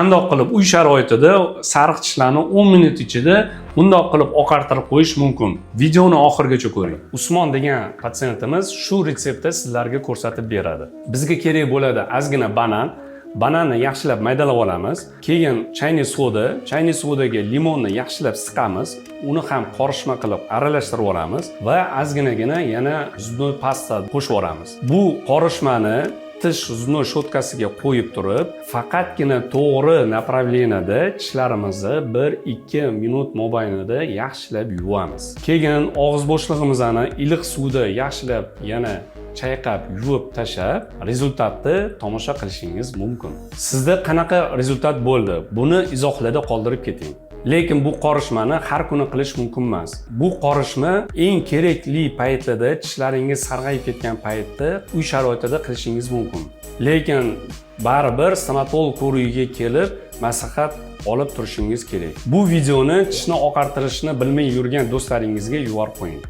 Qandoq qilib uy sharoitida sariq tishlarni 10 minut ichida bundoq qilib oqartirib qo'yish mumkin. Videoni oxirigacha ko'ring. Usmon degan patsientimiz shu retseptni sizlarga ko'rsatib beradi. Bizga kerak bo'ladi ozgina banan. Bananni yaxshilab maydalab olamiz. Keyin chayni sodaga limonni yaxshilab siqamiz. Uni ham qorishma qilib aralashtirib olamiz va ozginagina yana zubnoy pasta qo'shib olamiz. Bu qorishmani tish zubnoy shotkasiga qo'yib turib, faqatgina to'g'ri направленияda tishlarimizni 1-2 minut mobaynida yaxshilab yuvamiz. Keyin og'iz bo'shlig'imizni iliq suvda yaxshilab yana chayqab yuvib tashlab, rezultatni tomosha qilishingiz mumkin. Sizda qanaqa rezultat bo'ldi? Buni izohlarda qoldirib keting. Lekin bu qorishmani har kuni qilish mumkin emas. Bu qorishma eng kerakli paytlarda tishlaringiz sarg'ayib ketgan paytda uy sharoitida qilishingiz mumkin. Lekin baribir stomatolog ko'rigiga kelib maslahat olib turishingiz kerak. Bu videoni tishni oqartirishni bilmay yurgan do'stlaringizga yuborib qo'ying.